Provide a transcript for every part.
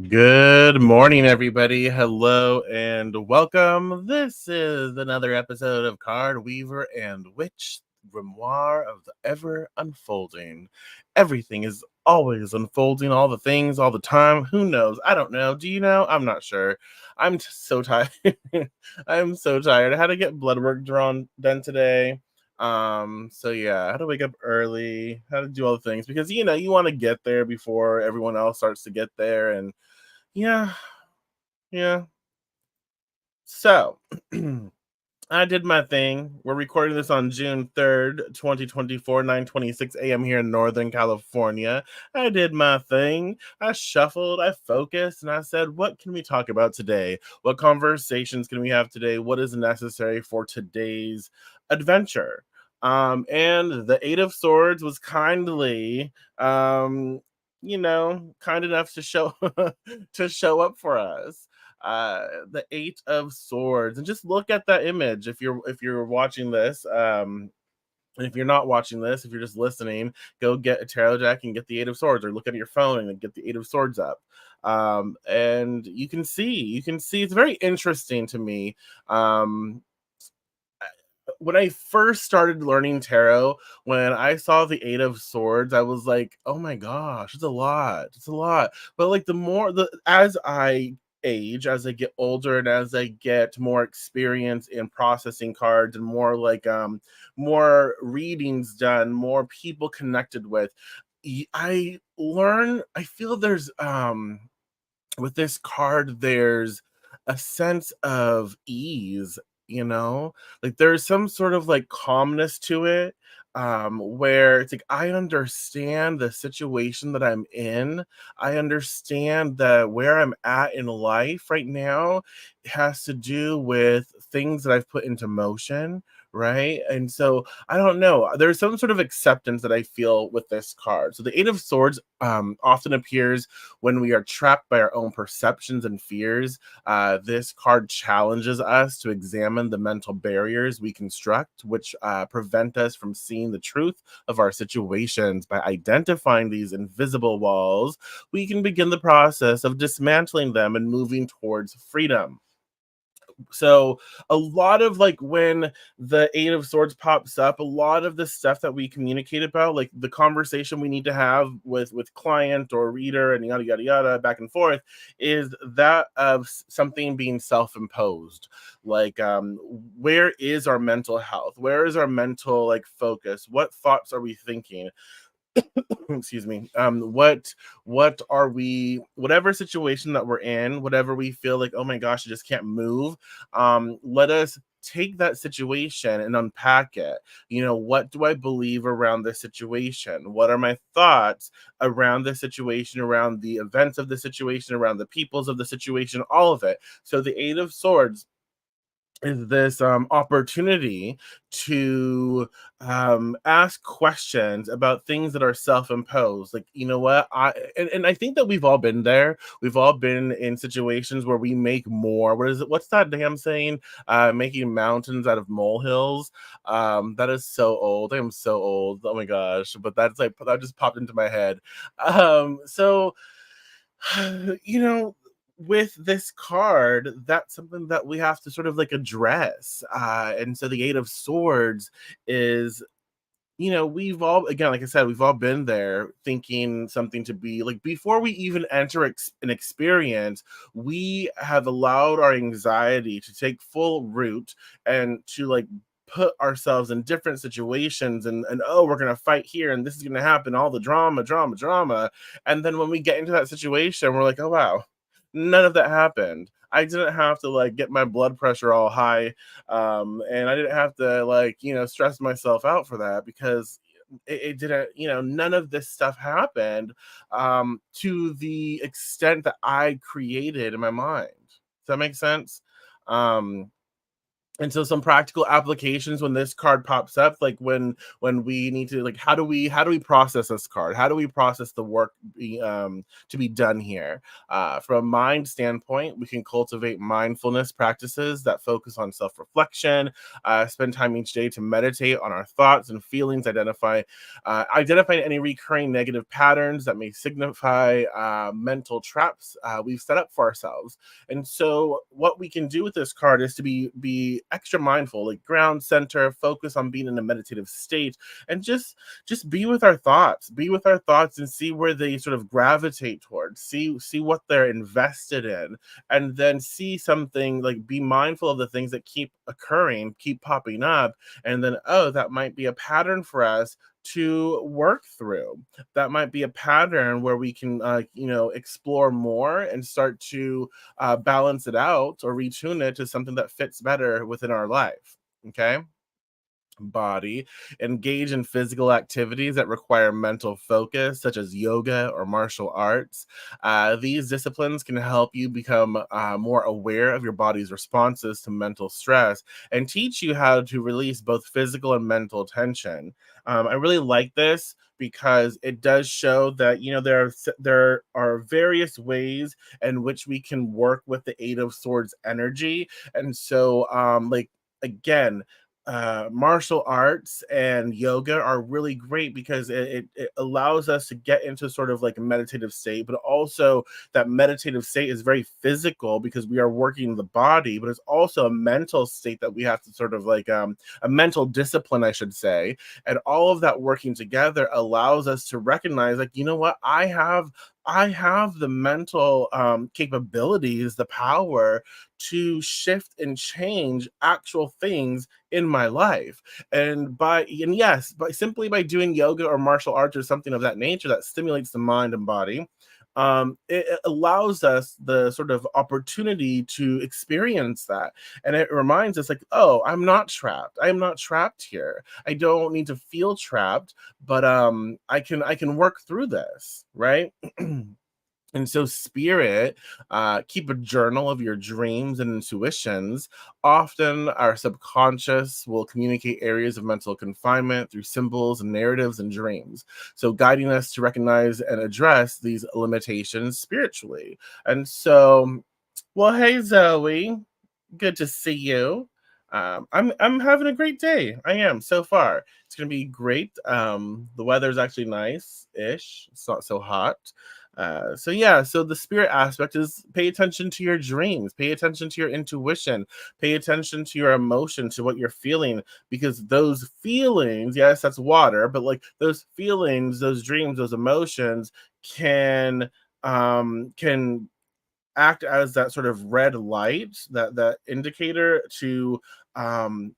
Good morning, everybody. Hello and welcome. This is another episode of Cardweaver and Witch, Grimoire of the Ever Unfolding. Everything is always unfolding, all the things, all the time. Who knows? I don't know. Do you know? I'm not sure. So tired. I'm so tired. I had to get blood work done today. So yeah, I had to wake up early, had to do all the things because you want to get there before everyone else starts to get there. And yeah, yeah. So, I did my thing. We're recording this on June 3rd, 2024, 9:26 a.m. here in Northern California. I did my thing. I shuffled, I focused, and I said, what can we talk about today? What conversations can we have today? What is necessary for today's adventure? And the Eight of Swords was kind enough to show to show up for us. The Eight of Swords, and just look at that image if you're watching this. And if you're not watching this, if you're just listening, go get a tarot deck and get the Eight of Swords, or look at your phone and get the Eight of Swords up. And you can see it's very interesting to me. um when I first started learning tarot, when I saw the Eight of Swords, I was like, "Oh my gosh, it's a lot. It's a lot." But like the as I age, as I get older, and as I get more experience in processing cards, and more readings done, more people connected with, I learn. I feel there's with this card, there's a sense of ease, like there's some sort of like calmness to it, where it's like I understand the situation that I'm in. I understand that where I'm at in life right now has to do with things that I've put into motion, right? And so I don't know. There's some sort of acceptance that I feel with this card. So the Eight of Swords often appears when we are trapped by our own perceptions and fears. This card challenges us to examine the mental barriers we construct, which prevent us from seeing the truth of our situations. By identifying these invisible walls, we can begin the process of dismantling them and moving towards freedom. So a lot of like when the Eight of Swords pops up, a lot of the stuff that we communicate about, like the conversation we need to have with client or reader and yada yada yada back and forth, is that of something being self-imposed. Like, where is our mental health? Where is our mental like focus? What thoughts are we thinking? Excuse me. What are we, whatever situation that we're in, whatever we feel like, oh my gosh, I just can't move, let us take that situation and unpack it. What do I believe around this situation? What are my thoughts around the situation, around the events of the situation, around the peoples of the situation, all of it. So the Eight of Swords is this opportunity to ask questions about things that are self-imposed. Like, you know what, and I think that we've all been there. We've all been in situations where we make more, what's that damn saying, making mountains out of molehills. That is so old. I am so old, oh my gosh, but that's like, that just popped into my head. So you know with this card, that's something that we have to sort of like address. And so the Eight of Swords is, we've all, again, like I said, we've all been there thinking something to be like, before we even enter an experience, we have allowed our anxiety to take full root and to like put ourselves in different situations, and oh, we're gonna fight here and this is gonna happen, all the drama, drama, drama. And then when we get into that situation, we're like, oh wow, none of that happened. I didn't have to like get my blood pressure all high, and I didn't have to like stress myself out for that, because it didn't, none of this stuff happened to the extent that I created in my mind. Does that make sense? um And so some practical applications when this card pops up, like when we need to, like, how do we process this card, how do we process the work to be done here. From a mind standpoint, we can cultivate mindfulness practices that focus on self-reflection, spend time each day to meditate on our thoughts and feelings, identify any recurring negative patterns that may signify mental traps we've set up for ourselves. And so what we can do with this card is to be extra mindful, like ground center, focus on being in a meditative state, and just be with our thoughts and see where they sort of gravitate towards, see what they're invested in, and then see something, like be mindful of the things that keep occurring, keep popping up, and then, oh, that might be a pattern for us to work through. That might be a pattern where we can explore more and start to balance it out or retune it to something that fits better within our life. Okay. Body, engage in physical activities that require mental focus, such as yoga or martial arts. These disciplines can help you become more aware of your body's responses to mental stress and teach you how to release both physical and mental tension. I really like this because it does show that there are various ways in which we can work with the Eight of Swords energy. And so like, again, martial arts and yoga are really great because it allows us to get into sort of like a meditative state, but also that meditative state is very physical because we are working the body, but it's also a mental state that we have to sort of like a mental discipline, I should say. And all of that working together allows us to recognize, like, you know what, I have the mental capabilities, the power to shift and change actual things in my life. And yes, by simply by doing yoga or martial arts or something of that nature that stimulates the mind and body, it allows us the sort of opportunity to experience that. And it reminds us, like, oh, I'm not trapped. I am not trapped here. I don't need to feel trapped, but I can work through this, right? And so, spirit, keep a journal of your dreams and intuitions. Often, our subconscious will communicate areas of mental confinement through symbols and narratives and dreams. So, guiding us to recognize and address these limitations spiritually. And so, well, hey, Zoe, good to see you. I'm having a great day. I am so far. It's gonna be great. The weather's actually nice-ish. It's not so hot. So yeah, so the spirit aspect is pay attention to your dreams, pay attention to your intuition, pay attention to your emotion, to what you're feeling, because those feelings, yes, that's water, but like those feelings, those dreams, those emotions can act as that sort of red light, that indicator to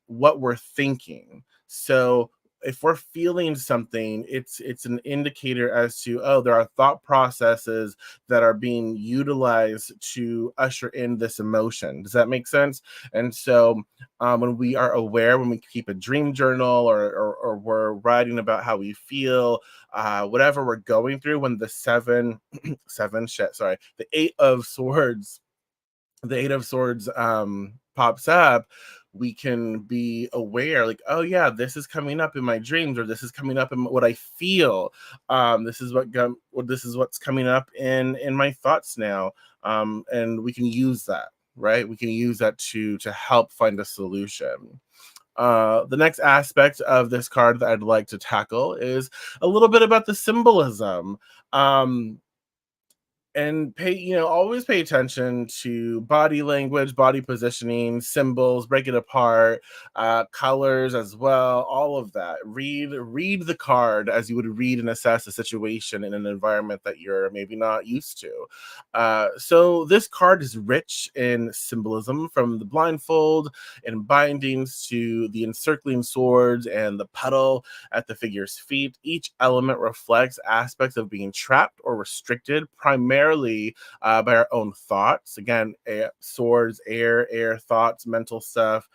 what we're thinking. So if we're feeling something, it's an indicator as to, oh, there are thought processes that are being utilized to usher in this emotion. Does that make sense? And so when we are aware, when we keep a dream journal, or we're writing about how we feel, whatever we're going through, when the seven shit sorry the eight of swords pops up, we can be aware, like, oh yeah, this is coming up in my dreams, or this is coming up in what I feel. This is what's coming up in my thoughts now. And we can use that, right? We can use that to help find a solution. The next aspect of this card that I'd like to tackle is a little bit about the symbolism. And always pay attention to body language, body positioning, symbols, break it apart, colors as well, all of that. Read the card as you would read and assess a situation in an environment that you're maybe not used to. So this card is rich in symbolism, from the blindfold and bindings to the encircling swords and the puddle at the figure's feet. Each element reflects aspects of being trapped or restricted, primarily by our own thoughts. Again, swords, air, thoughts, mental stuff.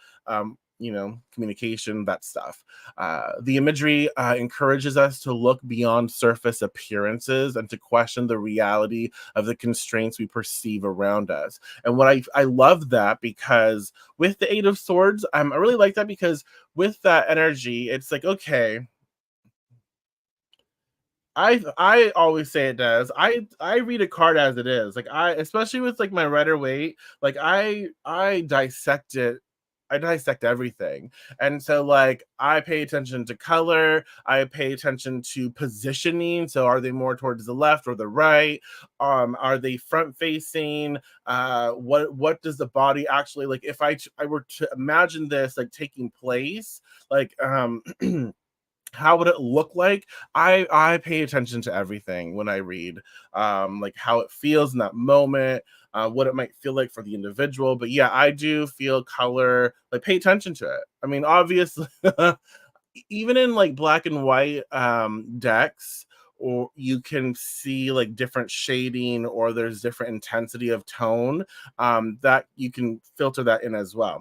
communication, that stuff. The imagery encourages us to look beyond surface appearances and to question the reality of the constraints we perceive around us. And I love that because with the Eight of Swords, I really like that because with that energy, it's like, okay, I always say it does. I read a card as it is. Like I especially with like my Rider Waite, like I dissect it. I dissect everything. And so like I pay attention to color, I pay attention to positioning. So are they more towards the left or the right? Are they front facing? What does the body actually like if I were to imagine this like taking place, like how would it look like? I pay attention to everything when I read, like how it feels in that moment, what it might feel like for the individual. But yeah, I do feel color, like pay attention to it. I mean, obviously, even in like black and white decks, or you can see like different shading or there's different intensity of tone, that you can filter that in as well.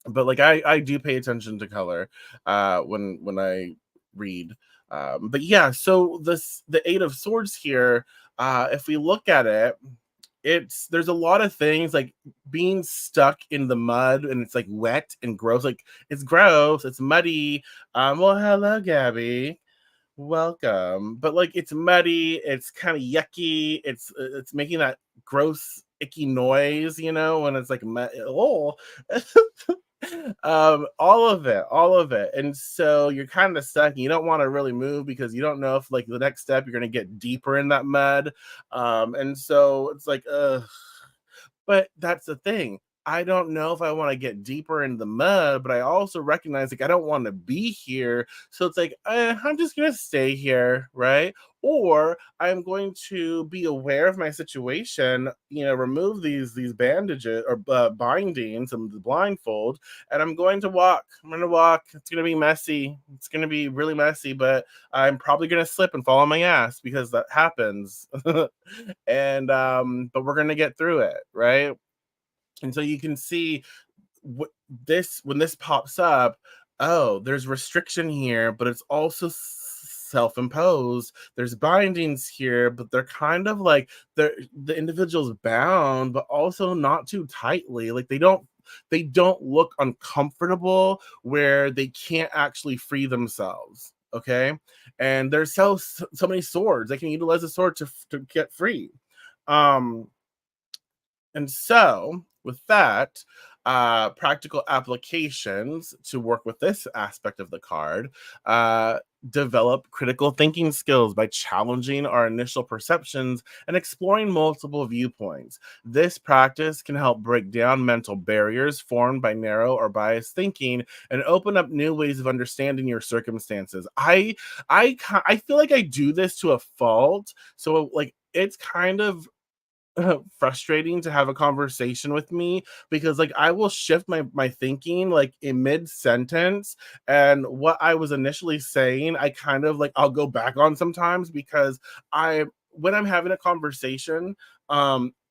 But like I do pay attention to color when I read. But yeah, so the Eight of Swords here, if we look at it, there's a lot of things like being stuck in the mud and it's like wet and gross. Like it's gross, it's muddy. Well, hello, Gabby. Welcome. But like it's muddy, it's kind of yucky, it's making that gross icky noise, when it's like oh. All of it. And so you're kind of stuck and you don't want to really move because you don't know if like the next step you're going to get deeper in that mud. And so it's like but that's the thing. I don't know if I want to get deeper in the mud, but I also recognize like I don't want to be here. So it's like I'm just gonna stay here, right? Or I'm going to be aware of my situation, remove these bandages or bindings and the blindfold, and I'm going to walk. I'm going to walk. It's going to be messy. It's going to be really messy, but I'm probably going to slip and fall on my ass because that happens. And but we're going to get through it, right? And so you can see what this when this pops up, oh, there's restriction here, but it's also self-imposed. There's bindings here, but they're kind of like the individual's bound, but also not too tightly. Like they don't look uncomfortable where they can't actually free themselves. Okay. And there's so many swords. They can utilize a sword to get free. Um, and so, with that, practical applications to work with this aspect of the card, uh, develop critical thinking skills by challenging our initial perceptions and exploring multiple viewpoints. This practice can help break down mental barriers formed by narrow or biased thinking and open up new ways of understanding your circumstances. I feel like I do this to a fault, so like it's kind of frustrating to have a conversation with me because like I will shift my thinking like in mid sentence, and what I was initially saying I kind of like I'll go back on sometimes because I when I'm having a conversation,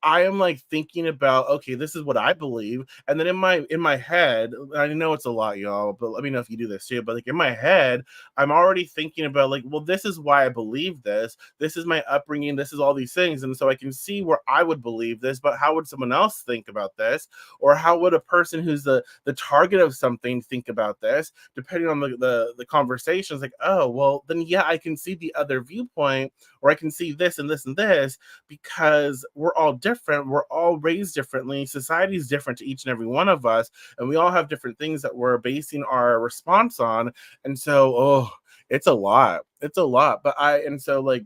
I am like thinking about, okay, this is what I believe, and then in my head, I know it's a lot, y'all, but let me know if you do this too. But like in my head, I'm already thinking about like, well, this is why I believe this. This is my upbringing. This is all these things, and so I can see where I would believe this, but how would someone else think about this, or how would a person who's the target of something think about this, depending on the conversations. Like, oh, well, then yeah, I can see the other viewpoint, or I can see this and this and this because we're all different. We're all raised differently. Society is different to each and every one of us, and we all have different things that we're basing our response on. And so, oh, it's a lot. It's a lot. And so like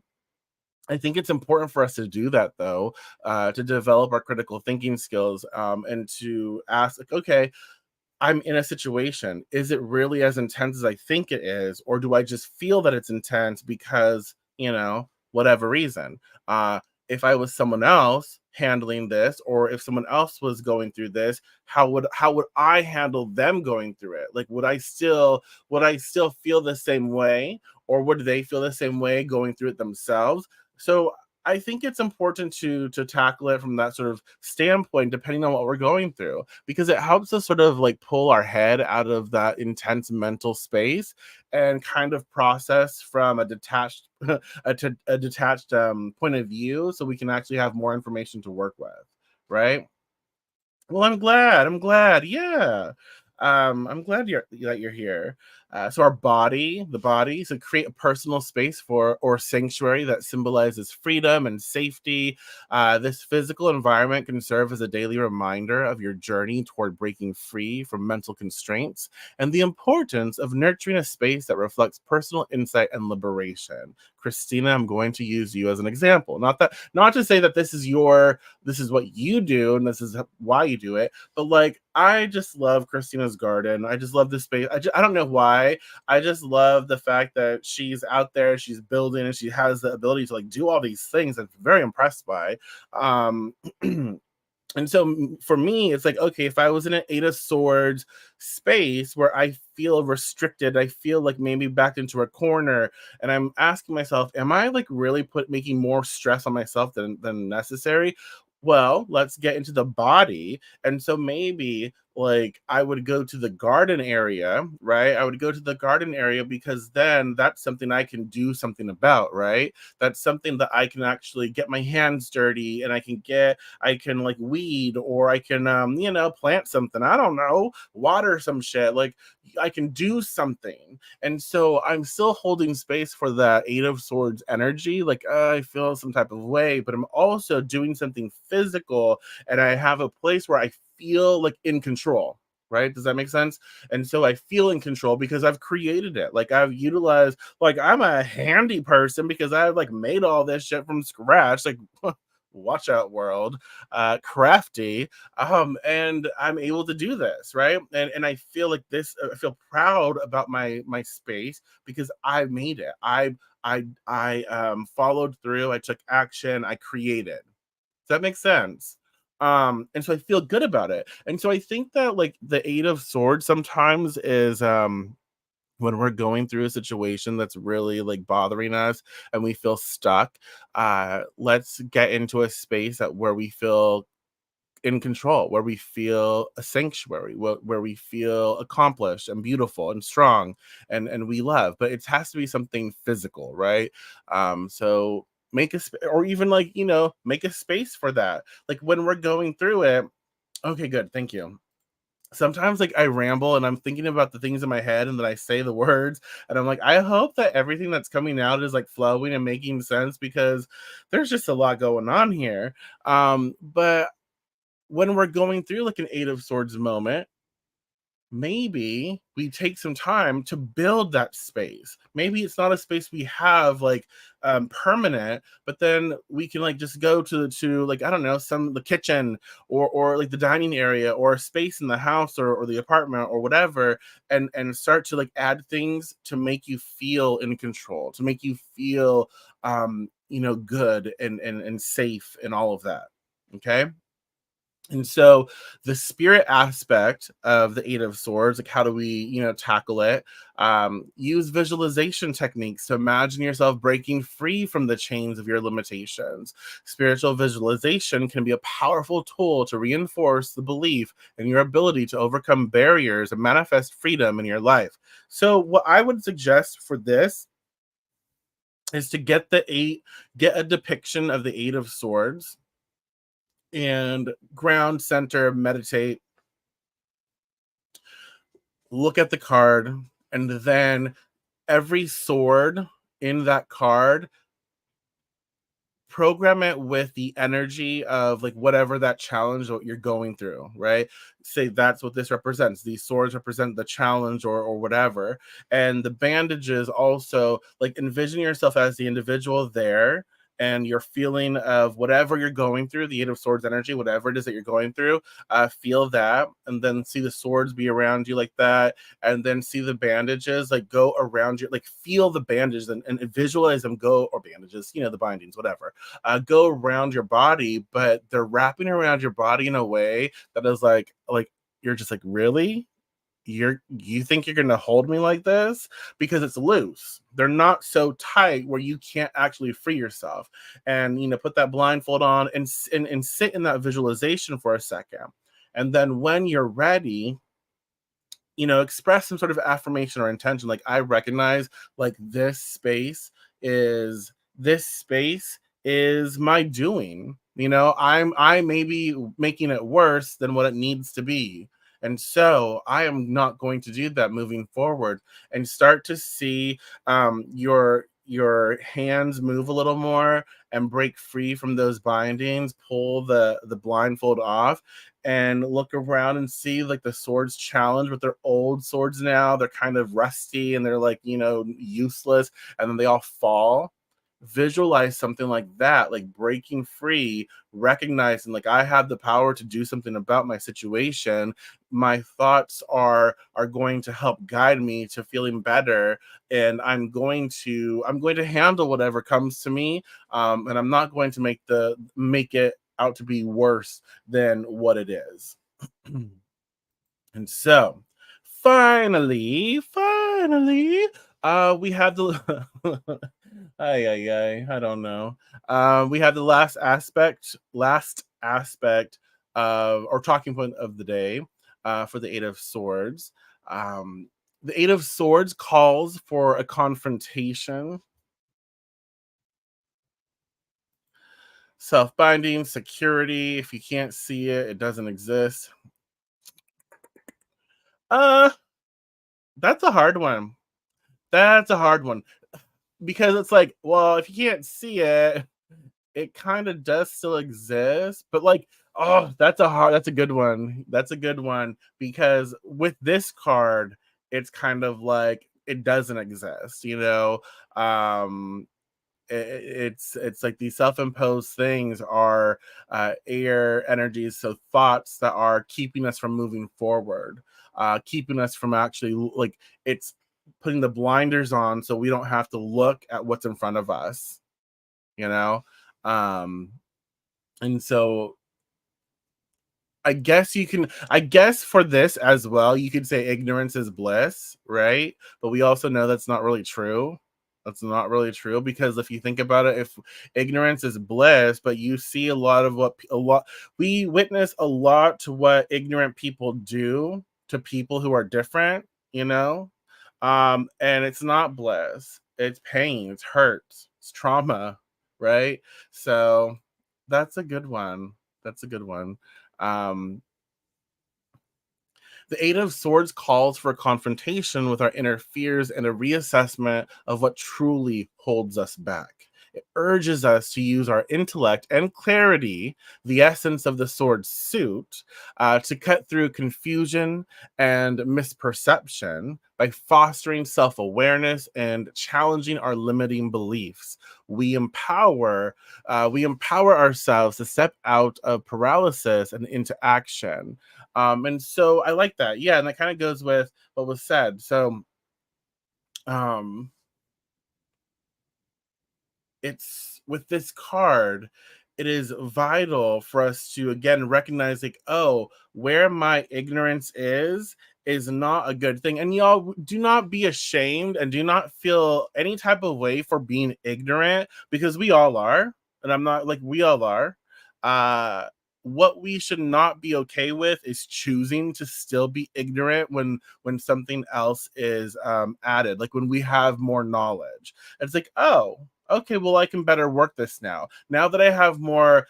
I think it's important for us to do that though, to develop our critical thinking skills, and to ask, like, okay, I'm in a situation. Is it really as intense as I think it is? Or do I just feel that it's intense because, whatever reason? If I was someone else handling this, or if someone else was going through this, how would I handle them going through it? Like would I still feel the same way? Or would they feel the same way going through it themselves? So I think it's important to tackle it from that sort of standpoint, depending on what we're going through, because it helps us sort of like pull our head out of that intense mental space and kind of process from a detached a detached point of view, so we can actually have more information to work with, right? Well, I'm glad. I'm glad. Yeah. I'm glad you're here. So our body, the body, so create a personal space for or sanctuary that symbolizes freedom and safety. This physical environment can serve as a daily reminder of your journey toward breaking free from mental constraints and the importance of nurturing a space that reflects personal insight and liberation. Christina, I'm going to use you as an example. Not to say that this is what you do and this is why you do it, but like I just love Christina's garden. I just love this space. I don't know why. I just love the fact that she's out there, she's building, and she has the ability to like do all these things. I'm very impressed by. Um And so for me, it's like, okay, if I was in an Eight of Swords space where I feel restricted, I feel like maybe backed into a corner, and I'm asking myself, am I like really making more stress on myself than necessary? Well, let's get into the body. And so maybe like I would go to the garden area, right? I would go to the garden area because then that's something I can do something about, right? That's something that I can actually get my hands dirty and I can like weed or I can plant something. I don't know, water some shit. Like I can do something. And so I'm still holding space for that Eight of Swords energy. Like I feel some type of way, but I'm also doing something physical and I have a place where I feel like in control. Right? Does that make sense? And so I feel in control because I've created it. Like I've utilized, like I'm a handy person because I've like made all this shit from scratch. Like watch out world, crafty, and I'm able to do this, right? And I feel like this, I feel proud about my space because I made it. I followed through, I took action, I created. Does that make sense? And so I feel good about it. And so I think that like the Eight of Swords sometimes is when we're going through a situation that's really like bothering us and we feel stuck, let's get into a space where we feel in control, where we feel a sanctuary, where we feel accomplished and beautiful and strong and we love. But it has to be something physical, right? So make or even like make a space for that. Like when we're going through it. Okay, good. Thank you. Sometimes like I ramble and I'm thinking about the things in my head and then I say the words and I'm like, I hope that everything that's coming out is like flowing and making sense because there's just a lot going on here. But when we're going through like an Eight of Swords moment, maybe we take some time to build that space. Maybe it's not a space we have like permanent, but then we can like just go to like I don't know, some the kitchen or like the dining area or a space in the house or the apartment or whatever, and start to like add things to make you feel in control, to make you feel good and safe and all of that. Okay. And so the spirit aspect of the Eight of Swords, like how do we, tackle it? Use visualization techniques to imagine yourself breaking free from the chains of your limitations. Spiritual visualization can be a powerful tool to reinforce the belief in your ability to overcome barriers and manifest freedom in your life. So, what I would suggest for this is to get a depiction of the Eight of Swords and ground center, meditate, look at the card, and then every sword in that card, program it with the energy of like whatever that challenge that you're going through, right? Say that's what this represents. These swords represent the challenge or whatever. And the bandages also like envision yourself as the individual there and your feeling of whatever you're going through, the Eight of Swords energy, whatever it is that you're going through, feel that, and then see the swords be around you like that, and then see the bandages like go around you, like feel the bandages and visualize them go, or bandages, the bindings, whatever, go around your body, but they're wrapping around your body in a way that is like you're just like, really? you think you're gonna hold me like this? Because it's loose. They're not so tight where you can't actually free yourself. And put that blindfold on and sit in that visualization for a second. And then when you're ready, express some sort of affirmation or intention. Like, I recognize, like, this space is my doing. I may be making it worse than what it needs to be. And so I am not going to do that moving forward. And start to see your hands move a little more and break free from those bindings, pull the blindfold off, and look around and see, like, the swords challenge with their old swords. Now they're kind of rusty and they're, like, useless, and then they all fall. Visualize something like that, like breaking free, recognizing, like, I have the power to do something about my situation. My thoughts are going to help guide me to feeling better, and I'm going to handle whatever comes to me, and I'm not going to make it out to be worse than what it is. And so, finally, we have the I don't know. We have the last aspect of, or talking point of the day, for the Eight of Swords. Um, the Eight of Swords calls for a confrontation, self-binding, security. If you can't see it, it doesn't exist. Uh, that's a hard one. That's a hard one, because it's like, well, if you can't see it, it kind of does still exist. But, like, oh, that's a good one. That's a good one, because with this card, it's kind of like it doesn't exist. Um, it's like these self-imposed things are air energies, so thoughts that are keeping us from moving forward, keeping us from actually, like, it's putting the blinders on so we don't have to look at what's in front of us you know um and so I guess for this as well, you could say ignorance is bliss, right? But we also know that's not really true. That's not really true, because if you think about it, if ignorance is bliss, but you see a lot of we witness a lot to what ignorant people do to people who are different, and it's not bliss. It's pain, it's hurt, it's trauma, right? So that's a good one. That's a good one. Um, the Eight of Swords calls for a confrontation with our inner fears and a reassessment of what truly holds us back. It urges us to use our intellect and clarity, the essence of the sword suit, to cut through confusion and misperception by fostering self awareness and challenging our limiting beliefs. We empower ourselves to step out of paralysis and into action. And so I like that. Yeah, and that kind of goes with what was said. So um it's with this card, it is vital for us to again recognize, like, oh, where my ignorance is not a good thing. And y'all, do not be ashamed and do not feel any type of way for being ignorant, because we all are. And I'm not like, we all are. uh what we should not be okay with is choosing to still be ignorant when something else is added, like when we have more knowledge. It's like, oh, okay, well, I can better work this now that I have more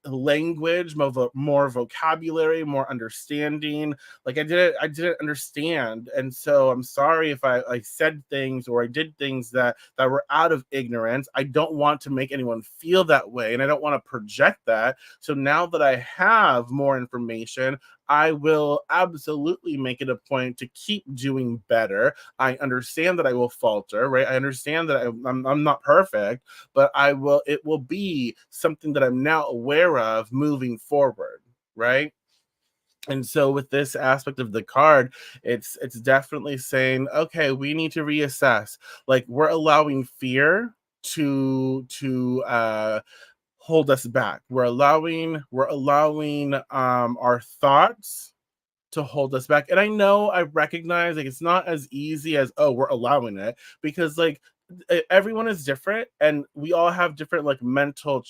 language, more vocabulary, more understanding. Like, I didn't understand, and so I'm sorry if I said things or I did things that were out of ignorance. I don't want to make anyone feel that way, and I don't want to project that. So now that I have more information, I will absolutely make it a point to keep doing better. I understand that I will falter, right? I understand that I'm not perfect, but it will be something that I'm now aware of moving forward, right? And so with this aspect of the card, it's definitely saying, okay, we need to reassess. Like, we're allowing fear to hold us back. We're allowing our thoughts to hold us back. And I know, I recognize, like, it's not as easy as, oh, we're allowing it, because like everyone is different, and we all have different like mental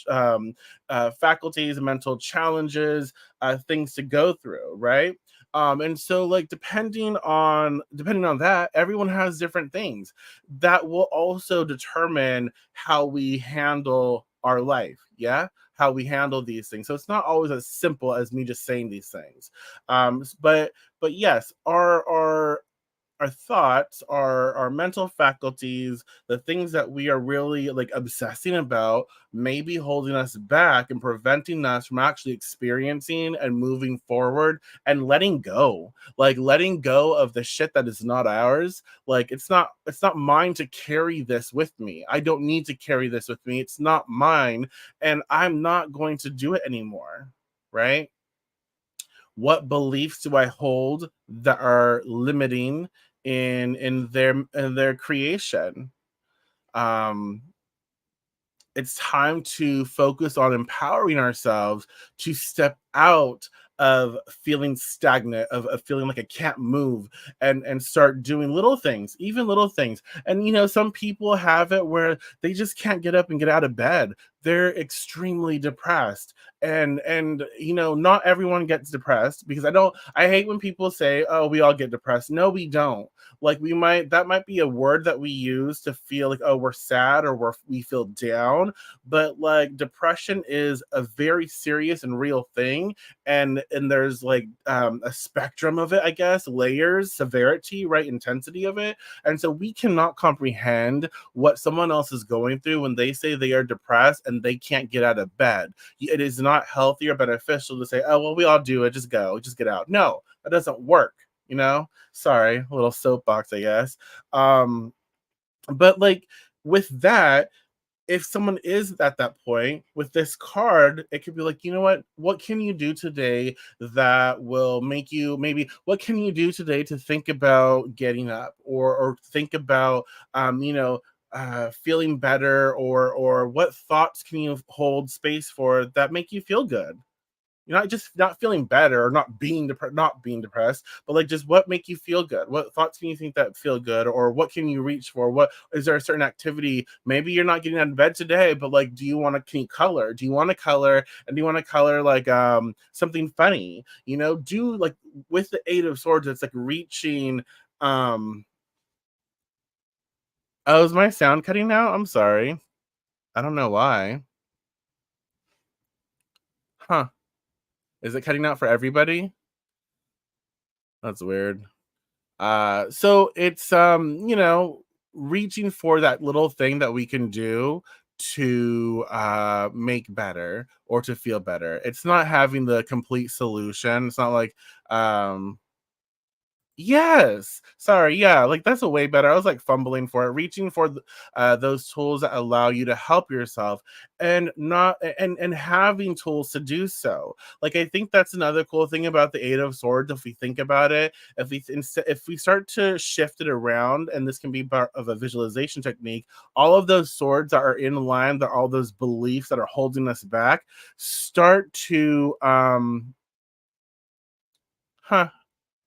faculties and mental challenges, things to go through, right? And so like depending on that, everyone has different things that will also determine how we handle our life. Yeah, how we handle these things. So it's not always as simple as me just saying these things. But yes, our thoughts, our mental faculties, the things that we are really like obsessing about, may be holding us back and preventing us from actually experiencing and moving forward and letting go. Like letting go of the shit that is not ours. Like it's not mine to carry this with me. I don't need to carry this with me. It's not mine, and I'm not going to do it anymore. Right? What beliefs do I hold that are limiting in their creation? Um, it's time to focus on empowering ourselves to step out of feeling stagnant, of feeling like I can't move, and start doing little things, even little things. And some people have it where they just can't get up and get out of bed. They're extremely depressed. And not everyone gets depressed, because I hate when people say, oh, we all get depressed. No, we don't. Like, that might be a word that we use to feel like, oh, we're sad, or we feel down, but like depression is a very serious and real thing. And there's like a spectrum of it, I guess, layers, severity, right, intensity of it. And so we cannot comprehend what someone else is going through when they say they are depressed and they can't get out of bed. It is not healthy or beneficial to say, oh, well, we all do it, just go, just get out. No, that doesn't work. Sorry, a little soapbox, I guess. But like, with that, if someone is at that point with this card, it could be like, what can you do today that will make you, maybe what can you do today to think about getting up, or think about feeling better, or what thoughts can you hold space for that make you feel good? You're not just not feeling better, or not being depressed, but like, just what make you feel good? What thoughts can you think that feel good, or what can you reach for? What is there a certain activity? Maybe you're not getting out of bed today, but like, can you color? Do you want to color? And do you want to color like something funny? Do like, with the Eight of Swords, it's like reaching. Oh, is my sound cutting out? I'm sorry. I don't know why. Huh. Is it cutting out for everybody? That's weird. So it's reaching for that little thing that we can do to make better, or to feel better. It's not having the complete solution. It's not like yes. Sorry. Yeah. Like, that's a way better. I was like fumbling for it, reaching for those tools that allow you to help yourself, and not and having tools to do so. Like, I think that's another cool thing about the Eight of Swords. If we think about it, if we start to shift it around, and this can be part of a visualization technique, all of those swords that are in line, that all those beliefs that are holding us back, start to huh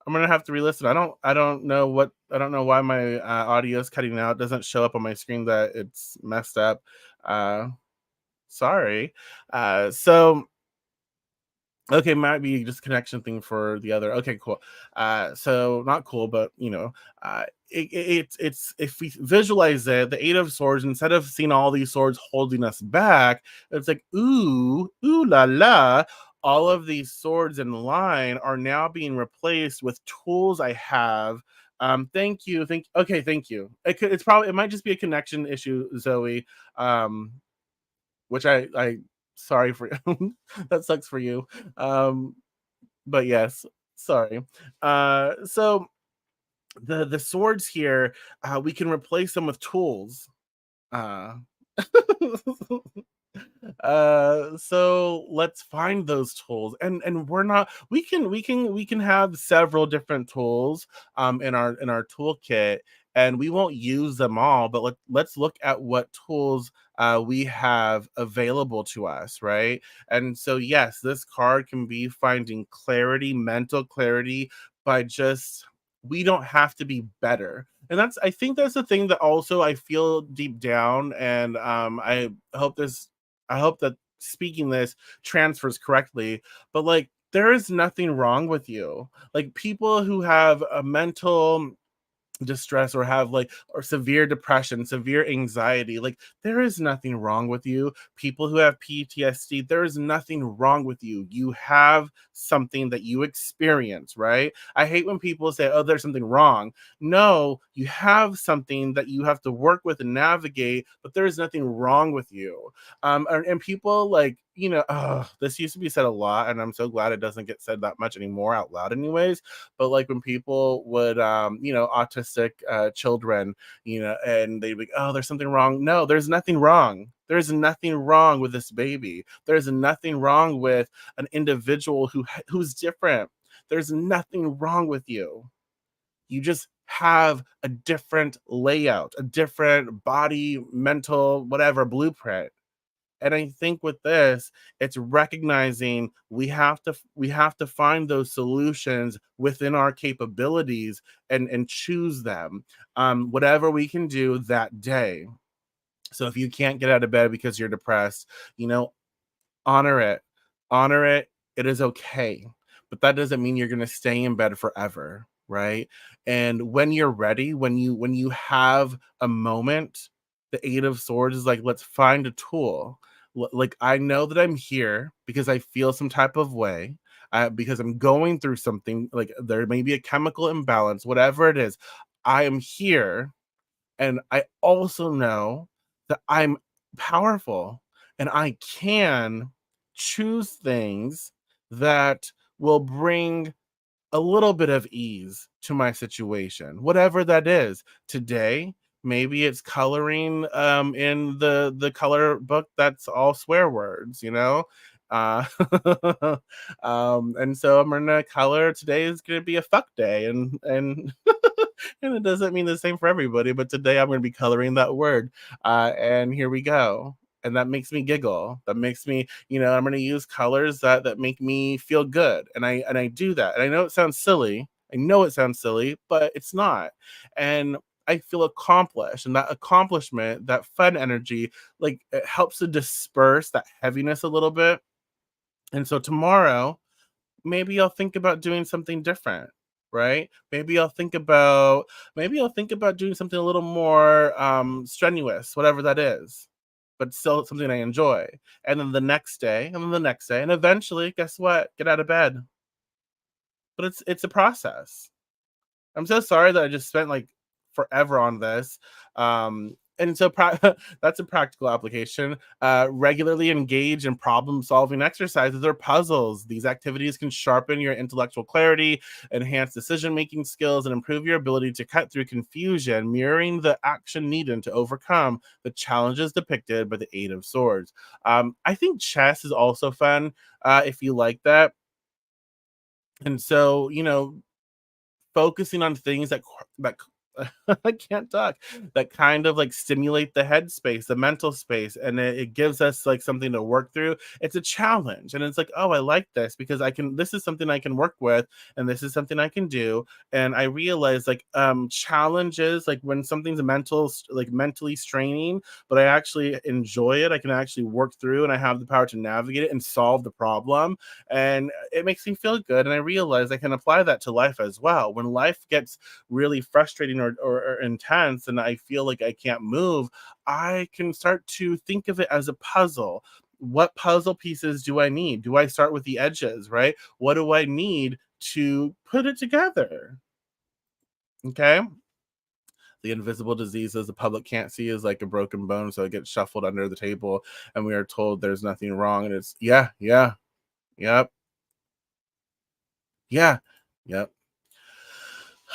I'm gonna have to re-listen. I don't know why my audio is cutting out. It doesn't show up on my screen that it's messed up. Uh, Sorry. So okay, might be just connection thing for the other. Okay, cool. So not cool, but it's if we visualize it, the Eight of Swords, instead of seeing all these swords holding us back, it's like, ooh la la. All of these swords in line are now being replaced with tools I have. Thank you. Thank you. It might just be a connection issue, Zoe. Which I sorry for that sucks for you. Um, but yes, sorry. So the swords here, we can replace them with tools. Uh, so let's find those tools, and we can have several different tools in our toolkit, and we won't use them all, but let's look at what tools we have available to us, right? And so, yes, this card can be finding clarity, mental clarity, by just, we don't have to be better. And I think that's the thing that also I feel deep down. And I hope that speaking this transfers correctly, but like, there is nothing wrong with you. Like, people who have a mental distress or have like, or severe depression, severe anxiety, like, there is nothing wrong with you. People who have PTSD, there is nothing wrong with you. You have something that you experience, right? I hate when people say, oh, there's something wrong. No, you have something that you have to work with and navigate, but there is nothing wrong with you. And people like, this used to be said a lot, and I'm so glad it doesn't get said that much anymore out loud anyways. But like, when people would autistic children, and they'd be, oh, there's something wrong. No, there's nothing wrong. There's nothing wrong with this baby. There's nothing wrong with an individual who's different. There's nothing wrong with you. You just have a different layout, a different body, mental, whatever blueprint. And I think with this, it's recognizing we have to find those solutions within our capabilities, and choose them, whatever we can do that day. So if you can't get out of bed because you're depressed, you know honor it. Honor it. It is okay. But that doesn't mean you're going to stay in bed forever, right? And when you're ready, when you have a moment, the 8 of swords is like, let's find a tool. Like, I know that I'm here because I feel some type of way. Because I'm going through something, like there may be a chemical imbalance, whatever it is. I am here, and I also know that I'm powerful, and I can choose things that will bring a little bit of ease to my situation, whatever that is. Today, maybe it's coloring in the color book that's all swear words. Uh, and so I'm gonna color. Today is gonna be a fuck day, and and it doesn't mean the same for everybody, but today I'm going to be coloring that word. And here we go. And that makes me giggle. That makes me, I'm going to use colors that make me feel good. And I do that. And I know it sounds silly. I know it sounds silly, but it's not. And I feel accomplished. And that accomplishment, that fun energy, like, it helps to disperse that heaviness a little bit. And so tomorrow, maybe I'll think about doing something different, right? Maybe I'll think about doing something a little more strenuous, whatever that is, but still something I enjoy. And then the next day, and then the next day, and eventually, guess what? Get out of bed. But it's a process. I'm so sorry that I just spent like forever on this. And so that's a practical application. Regularly engage in problem solving exercises or puzzles. These activities can sharpen your intellectual clarity, enhance decision making skills, and improve your ability to cut through confusion, mirroring the action needed to overcome the challenges depicted by the Eight of Swords. I think chess is also fun if you like that. And so, focusing on things that I can't talk, that kind of like stimulate the headspace, the mental space, and it gives us like something to work through. It's a challenge, and it's like, oh, I like this because I can. This is something I can work with, and this is something I can do. And I realize, like, challenges, like when something's like mentally straining, but I actually enjoy it. I can actually work through, and I have the power to navigate it and solve the problem, and it makes me feel good. And I realize I can apply that to life as well. When life gets really frustrating or intense and I feel like I can't move, I can start to think of it as a puzzle. What puzzle pieces do I need? Do I start with the edges, right? What do I need to put it together? Okay. The invisible diseases the public can't see is like a broken bone, so it gets shuffled under the table, and we are told there's nothing wrong. And it's, yeah, yeah, yep, yeah, yep.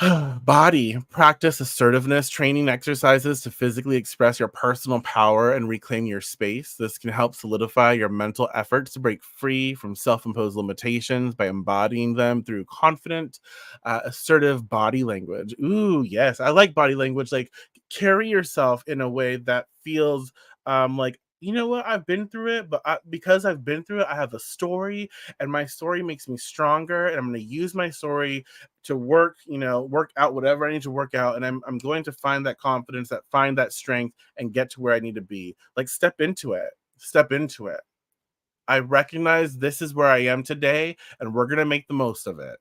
Body, practice assertiveness training exercises to physically express your personal power and reclaim your space. This can help solidify your mental efforts to break free from self imposed limitations by embodying them through confident, assertive body language. Ooh, yes, I like body language. Like, carry yourself in a way that feels like, you know what, I've been through it, but because I've been through it, I have a story, and my story makes me stronger. And I'm going to use my story to work, work out whatever I need to work out. And I'm going to find that confidence, find that strength, and get to where I need to be. Like, step into it. Step into it. I recognize this is where I am today, and we're going to make the most of it.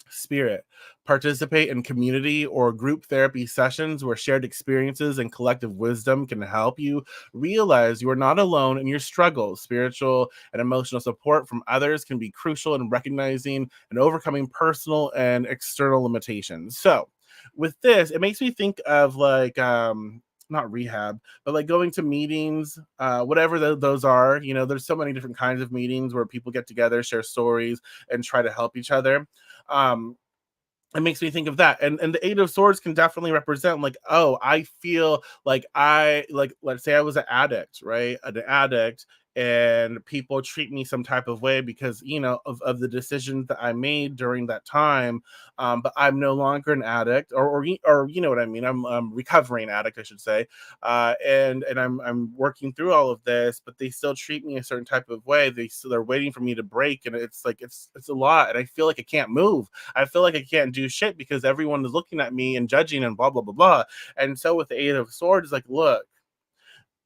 Spirit. Participate in community or group therapy sessions where shared experiences and collective wisdom can help you realize you are not alone in your struggles. Spiritual and emotional support from others can be crucial in recognizing and overcoming personal and external limitations. So, with this, it makes me think of like, not rehab, but like going to meetings, whatever those are. There's so many different kinds of meetings where people get together, share stories, and try to help each other. um it makes me think of that. And the Eight of Swords can definitely represent, like, oh, I feel like, let's say I was an addict, right? An addict, and people treat me some type of way because, of the decisions that I made during that time. But I'm no longer an addict, or you know what I mean. I'm recovering addict, I should say. And I'm working through all of this, but they still treat me a certain type of way. They're waiting for me to break, and it's like, it's a lot, and I feel like I can't move. I feel like I can't do shit because everyone is looking at me and judging and blah blah blah blah. And so with the Eight of Swords, it's like, look,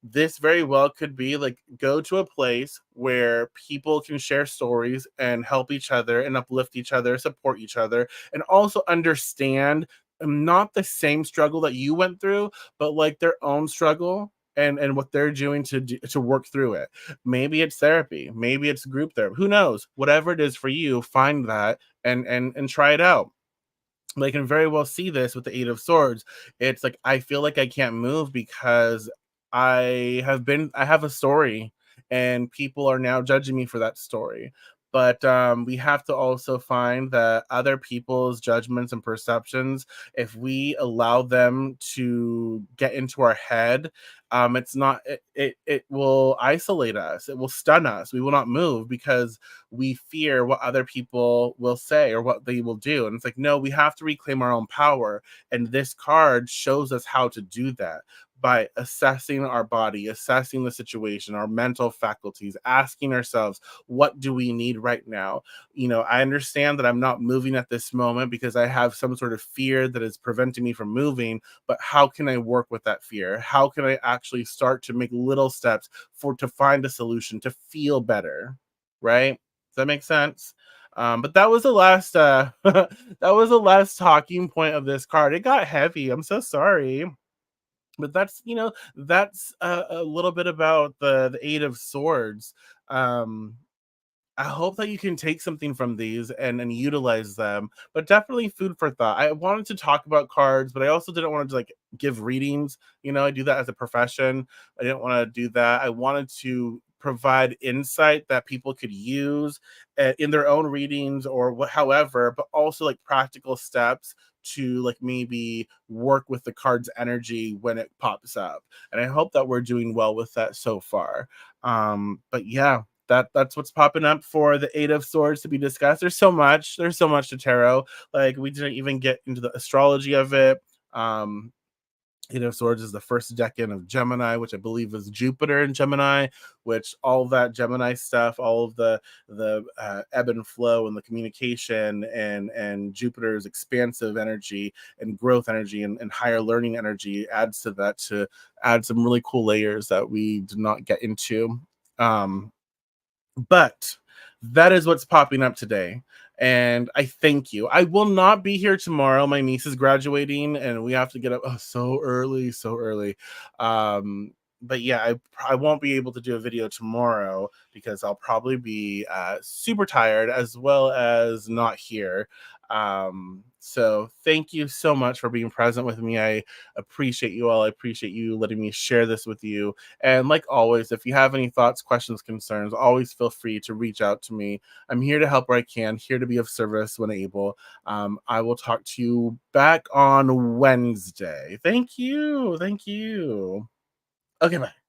this very well could be like, go to a place where people can share stories and help each other and uplift each other, support each other, and also understand, not the same struggle that you went through, but like their own struggle, and what they're doing to work through it. Maybe it's therapy, maybe it's group therapy, who knows? Whatever it is for you, find that, and try it out. They can very well see this with the Eight of Swords. It's like, I feel like I can't move because I have a story, and people are now judging me for that story. But we have to also find that other people's judgments and perceptions, if we allow them to get into our head, it's not it will isolate us. It will stun us. We will not move because we fear what other people will say or what they will do. And it's like, no, we have to reclaim our own power. And this card shows us how to do that by assessing our body, assessing the situation, our mental faculties, asking ourselves, what do we need right now? I understand that I'm not moving at this moment because I have some sort of fear that is preventing me from moving, but how can I work with that fear? How can I actually start to make little steps to find a solution, to feel better? Right? Does that make sense? But that was the last that was the last talking point of this card. It got heavy. I'm so sorry. But that's a little bit about the Eight of Swords. Um I hope that you can take something from these and utilize them, but definitely food for thought. I wanted to talk about cards, but I also didn't want to like give readings. I do that as a profession. I didn't want to do that. I wanted to provide insight that people could use in their own readings or however, but also like practical steps to like maybe work with the card's energy when it pops up. And I hope that we're doing well with that so far. But yeah, that's what's popping up for the Eight of Swords to be discussed. There's so much to tarot. Like, we didn't even get into the astrology of it. um Eight of Swords is the first decan of Gemini, which I believe is Jupiter in Gemini, which all that Gemini stuff, all of the ebb and flow and the communication, and Jupiter's expansive energy and growth energy, and higher learning energy adds to that, to add some really cool layers that we did not get into. Um, but that is what's popping up today. And I thank you. I will not be here tomorrow. My niece is graduating and we have to get up so early, so early. But yeah, I won't be able to do a video tomorrow because I'll probably be super tired as well as not here. So thank you so much for being present with me. I appreciate you all. I appreciate you letting me share this with you. And like always, if you have any thoughts, questions, concerns, always feel free to reach out to me. I'm here to help where I can, here to be of service when able. I will talk to you back on Wednesday. Thank you. Thank you. Okay, bye.